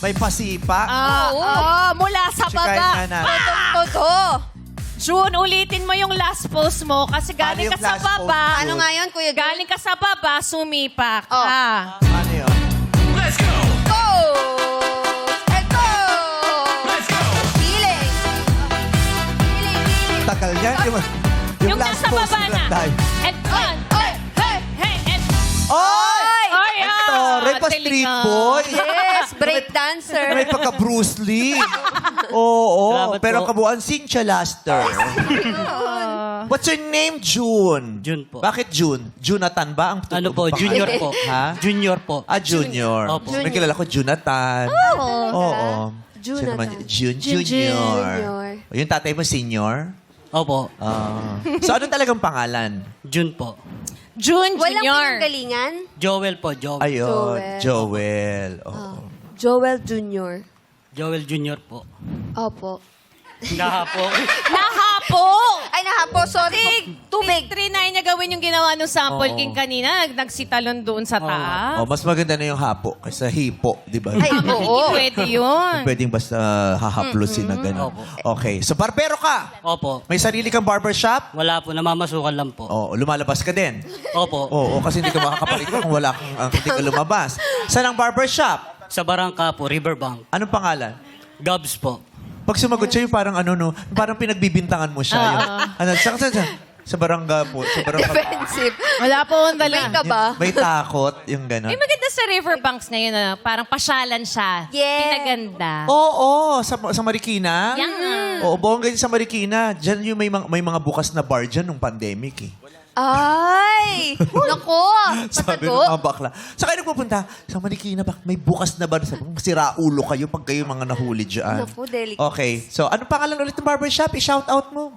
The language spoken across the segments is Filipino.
May pasipa. Mula sa Tsikain baba. nga natin. Todo. June, ulitin mo yung last post mo kasi galing Paano ka yung sa last post, baba. June? Ano nga yun, Kuya Jun? Galing ka sa baba, sumipak. Oh. Ano yun? Go! And go! Feeling. Feeling. Tagal yan. Yung last nasa post baba ni na. Granday. And one, hey, and... Oy! Ay, Tore, pa street boy. Yes, break dancer. May pagka Bruce Lee. Oo. Salamat Pero po. kabuuan, Cynthia Laster. What's your name, June? June po. Bakit June? Jonathan ba ang Ano po, pangalan? junior po. Ha? Junior po. Junior. Opo. May kilala ko, Jonathan. Oo. Siya Jonathan. naman, Junior. Junior. Yung tatay mo, senior? Opo. So, anong talagang pangalan? June po. June Walang Junior. pinanggalingan? Joel po, Joel. Ayun, Joel. Joel. Oo. Joel Jr. Joel Junior po. Opo. Naha po. Nahapo! Ay, nahapo. Sorry. Tubig. Trinay niya gawin yung ginawa nung sample Oo. king kanina. Nagsitalon doon sa taas. Oh, mas maganda na yung hapo kaysa hipo, di ba? Ay, Hindi oo. pwede yun. Pwedeng basta hahaplusin na gano'n. Opo. Okay. So, barbero ka. Opo. May sarili kang barbershop? Wala po, namamasukan lang po. Oo, lumalabas ka din. Opo. Oo, kasi hindi ka makakapalit kung wala kang hindi ka lumabas. Saan ang barbershop? Sa Barangka po, Riverbank. Anong pangalan? Gabs po. Pag sumagot siya, yung parang ano, no, parang pinagbibintangan mo siya. Yung, saan? Sa barangga po. Sa barangga. Defensive. Wala po akong dala. May ka ba? May takot, yung gano'n. May maganda sa Riverbanks ngayon na parang pasyalan siya. Yeah. Pinaganda. Oo, sa Marikina. Yan. Oo, bongga din sa Marikina. Diyan yung may mga bukas na bar dyan nung pandemic eh. Ay! Nako! Sabi ng Patago. mga bakla. Sa kayo nagpupunta, sa Marikina ba? May bukas na bar. Sabi ko, sira ulo kayo pag kayo mga nahuli dyan. Naku, delicate. Okay. So, anong pangalan ulit ng barbershop? I-shout out mo.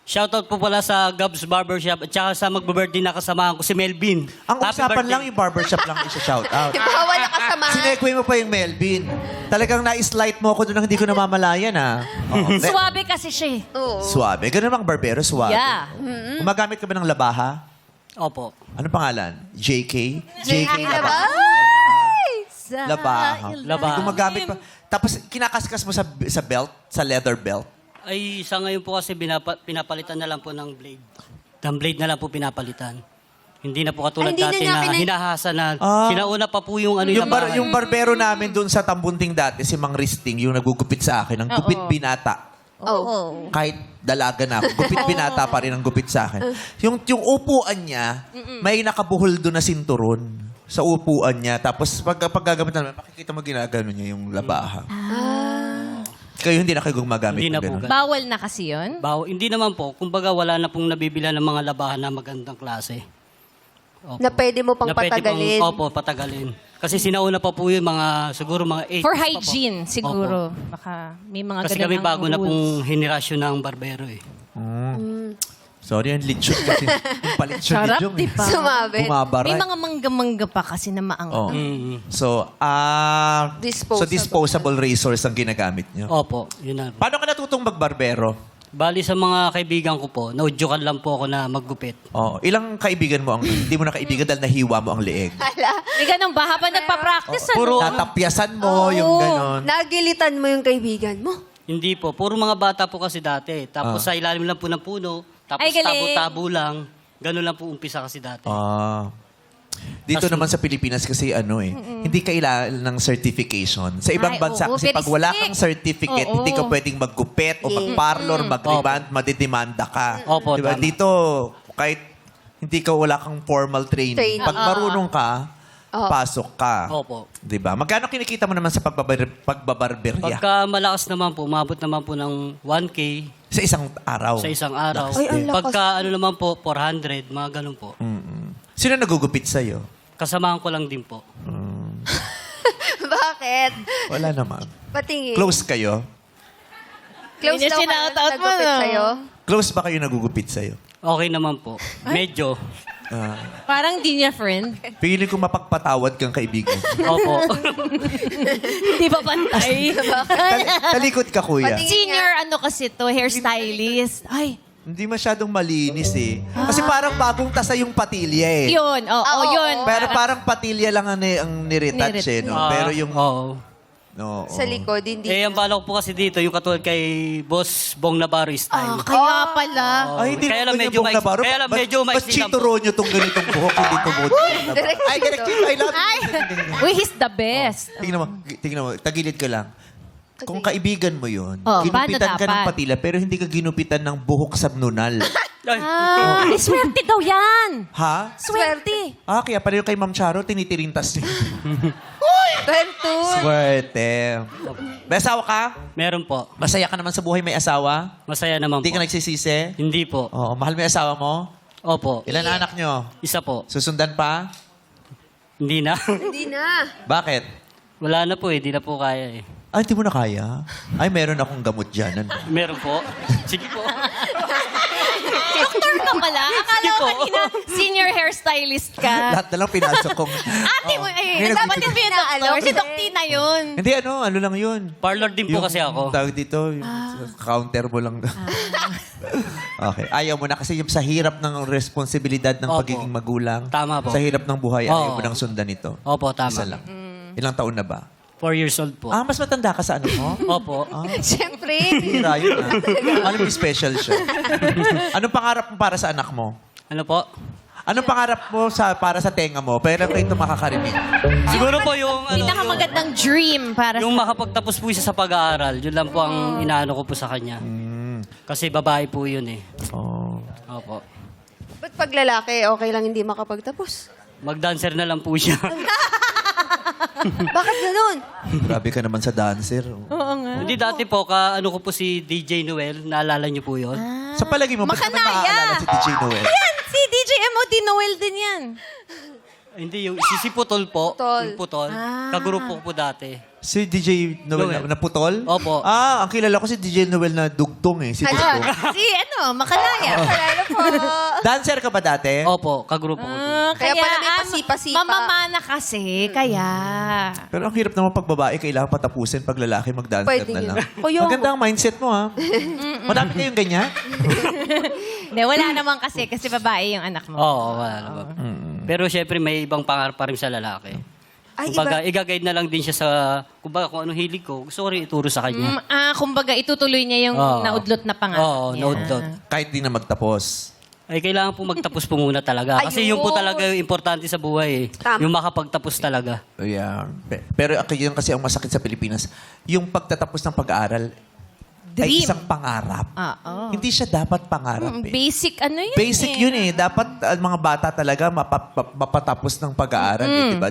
Shoutout po pala sa Gabs Barbershop at saka sa magbe-birthday na kasamahan ko si Melvin. Ang Happy usapan birthday. lang yung barbershop lang i-shout out. Bawal na kasama. Sinekwe mo pa yung Melvin. Talagang na-slight mo ako doon na hindi ko namamalayan, ha? Oo. Suwabe kasi siya eh. Oo. Suwabe. Ganun bang barbero? Suwabe. Yeah. Gumagamit ka ba ng labaha? Opo. Anong pangalan? JK? JK na ba? Labaha. Labaha. Gumagamit pa. Tapos kinakaskas mo sa belt? Sa leather belt? Ay, sa ngayon po kasi pinapalitan na lang po ng blade. Ng blade na lang po pinapalitan. Hindi na po katulad Ay, hindi na dati niya na pinay- hinahasa na. Ah. Sinauna pa po yung ano Yung barbero namin doon sa Tambunting dati, si Mang Risting, yung nagugupit sa akin, ang gupit binata. Oh. Kahit dalaga na ako, gupit binata pa rin ang gupit sa akin. Yung upuan niya, may nakabuhol doon na sinturon sa upuan niya. Tapos pag gagamit namin, makikita mo ginagano niya yung labaha. Kayo hindi na kayo gumagamit Hindi ng na po. ganun. Bawal na kasi yun. Hindi naman po. Kumbaga wala na pong nabibila ng mga labahan na magandang klase. Opo. Na pwede mo pang Na pwede patagalin. Opo, patagalin. Kasi sinauna pa po yung mga, siguro mga 8. For hygiene, siguro. Baka may mga Kasi ganun kami ang bago na rules. pong henerasyon ng barbero eh. Sorry, ang lechon kasi. Yung palitsyon Sarap, lechon. di ba? Sumabit. Bumabaray. May mga mangga-mangga pa kasi na maangat. Oh. Mm. So, Disposable. so disposable razors ang ginagamit niyo. Opo, yun na. Paano ka natutong magbarbero? Bali sa mga kaibigan ko po, naudyukan lang po ako na maggupit. Oh, ilang kaibigan mo ang hindi mo na kaibigan dahil nahiwa mo ang leeg? Hala. May ganun ba? Habang nagpa-practice, Puro- ano? Natapyasan mo yung ganon. Nagilitan mo yung kaibigan mo. Hindi po, puro mga bata po kasi dati. Tapos sa ilalim lang po ng puno, tapos Ay, galing. tabo-tabo lang. Ganun lang po umpisa kasi dati. Dito Kasi- naman sa Pilipinas kasi hindi kailangan ng certification. Sa ibang Ay, bansa oo, kasi very pag wala strict. kang certificate, Oo. hindi ka pwedeng maggupit o mag-parlor, mag-reband, madidemanda ka. Opo, Diba? tama. Dito, kahit hindi ka wala kang formal training, pag marunong ka, pasok ka. Opo. Diba? Magkano kinikita mo naman sa pagbabarberya? Pagka malakas naman po, umabot naman po ng 1K Sa isang araw? sa isang araw. Ay, ang lakas. Pagka ano naman po, 400, mga ganun po. Sino nagugupit sa'yo? Kasamahan ko lang din po. Bakit? Wala naman. Patingin. Close kayo? Close Yun yung daw sinoutout kayo mo, nagupit no? sa'yo. Close ba kayo nagugupit sa'yo? Okay naman po. Medyo. Parang di niya friend. Pili ko mapagpatawad kang kaibigan. Opo. Di ba pantay? Talikod ka, kuya. Pati- Senior ano kasi to, hairstylist. Ay, Hindi masyadong malinis eh. Kasi parang bagong tasa yung patilya eh. yun. Oo, Oo, yun. Pero parang patilya lang ang niretouch eh. No? Ah, Pero yung Oo. Oo. Sa likod, hindi. Eh, ang balak ko po kasi dito, yung katulad kay Boss Bong Navarro style. Kaya pala. Ay, hindi Kaya lang naman medyo yung mais- Navarro. kaya lang Mas- medyo Mas maiksi lang Chito po. Ronyo tong ganitong buhok, hindi to buhok. Direct Ay, direct Chito. I love Ay, you. uy, he's the best. Tingnan mo, tagilid ka lang. Kung kaibigan mo yun, Oh, ginupitan paano ka ng dapat? patila, pero hindi ka ginupitan ng buhok sa nunal. Ah, swerte daw yan. Ha? Swerte. Ah, kaya pala yung kay Ma'am Charo, tinitirintas niya. Bentul. Swerte. May asawa ka? Meron po. Masaya ka naman sa buhay may asawa? Masaya naman Hindi po. ka nagsisisi? Hindi po. Oo, mahal mo yung asawa mo? Opo. Ilan na anak nyo? Isa po. Susundan pa? Hindi na. Hindi na. Bakit? Wala na po eh. Hindi na po kaya eh. Ay, hindi mo na kaya? Ay, meron akong gamot dyan. Ano? Meron po. Sige po. Doktor ka pala. Akala Sige ko po. kanina senior hairstylist ka. Lahat na lang pinasok kong... Ate mo, May dapat nagbibigay- din mo yung doktor. Si Doktina yun. Hindi, ano lang yun. Parlor din po kasi ako. Tawag dito, yung counter mo lang. Okay. Ayaw mo na kasi yung sa hirap ng responsibilidad ng Opo. pagiging magulang. Tama po. Sa hirap ng buhay, ayaw Oo. mo nang sundan ito. Opo, tama. Isa lang. Ilang taon na ba? 4 years old po. Ah, mas matanda ka sa ano mo? Opo. Siyempre. Hira yun ah. Alam mo, special siya. Anong pangarap mo para sa anak mo? Ano po? Anong pangarap mo para sa tenga mo? Pero kayo ito makakarinig. Siguro po yung... Ano, Pinakamagandang dream para yung sa... makapagtapos po siya sa pag-aaral. Yun lang po ang inaano ko po sa kanya. Kasi babae po yun eh. Oh. Opo. Ba't pag lalaki, okay lang hindi makapagtapos? Mag-dancer na lang po siya. Bakit ganun? Grabe ka naman sa dancer. Oo nga. Hindi dati po, ano ko po si DJ Noel. Naalala niyo po yun? Sa palagi mo, ba't naman Makanaya! naaalala si DJ Noel? Yan, si DJ MOD Noel din yan. Hindi, yung si Putol po. Putol. Yung Putol. Kagrupo ko po dati. Si DJ Noel Noel. na putol? Opo. Ah, ang kilala ko si DJ Noel na dugtong eh. Si Dugtong. Si Makanaya. Palalo po. Dancer ka ba dati? Opo, kagrupo ko po. Kaya pala may pasipa-sipa. Mamamana kasi, kaya. Pero ang hirap naman pag babae, kailangan patapusin pag lalaki mag-dancer Pwede na yun. lang. Kuya, Maganda ang mindset mo ha. Madami kayong ganyan? Hindi, wala naman kasi babae yung anak mo. Oo, wala naman. Pero syempre may ibang pangarap pa rin sa lalaki. Ay, Kumbaga, i-guide na lang din siya sa, kumbaga kung anong hilig ko, gusto ko rin ituro sa kanya. Kumbaga, itutuloy niya yung Oo. naudlot na pangarap Oo, niya. naudlot. Kahit di na magtapos. Ay, kailangan po magtapos po muna talaga. Kasi yun po Ayun. talaga yung importante sa buhay eh. Tama. Yung makapagtapos talaga. Yeah. Pero yun kasi ang masakit sa Pilipinas. Yung pagtatapos ng pag-aaral ay Dream. isang pangarap. Oo. Hindi siya dapat pangarap eh. Basic ano yun Basic yun eh. Dapat mga bata talaga mapatapos ng pag-aaral, eh, 'di ba?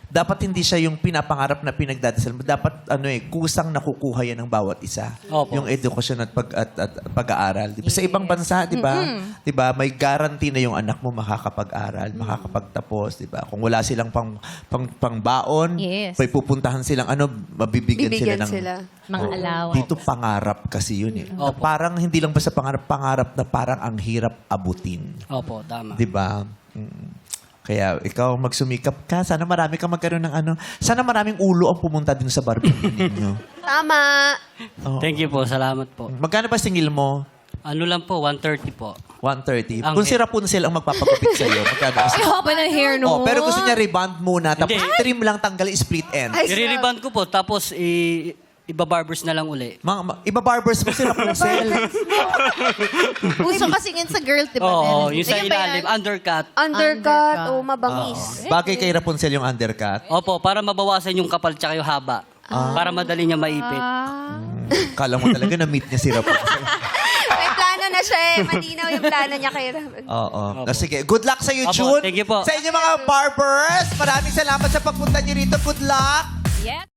Dapat hindi siya yung pinapangarap na pinagdadasal mo. Dapat kusang nakukuha yan ng bawat isa. Opo. Yung edukasyon at pag-aaral, 'di ba? Sa ibang bansa, 'di ba? 'Di ba? May guarantee na yung anak mo makakapag-aral, makakapagtapos, 'di ba? Kung wala silang pang-baon, Yes. may pupuntahan silang mabibigyan Bibigyan sila ng sila. Mga allowance. dito pangarap kasi yun eh. Opo. Parang hindi lang basta pangarap na parang ang hirap abutin. Opo, tama. 'Di ba? Kaya ikaw magsumikap ka. Sana marami kang magkaroon ng Sana maraming ulo ang pumunta din sa barbecue ninyo. Tama. Oo. Thank you po, salamat po. Magkano ba singil mo? Ano lang po, 130 po. 130. Ang Kung si Rapunzel ang magpapagupit sa'yo, magkano ba? Ay, haba ng hair no. Oh, pero gusto niya rebond muna, tapos Hindi. trim lang tanggal split end. Ay, I-reband ko po, tapos iba-barbers na lang uli. Iba barbers mo si Rapunzel. Uso kasi yun sa girls, di ba? Oo, yung sa Ayun ba yan? ilalim, undercut. Undercut o mabangis. Bagay kay Rapunzel yung undercut. Opo, para mabawasan yung kapal tsaka yung haba. Para madali niya maipit. Kala mo talaga na-meet niya si Rapunzel. May plano na siya eh. Malinaw yung plano niya kay Ram. Oo. Sige, good luck sa iyo, Opo, June. thank you po. Sa inyo mga barbers, maraming salamat sa pagpunta niyo rito. Good luck. Yes.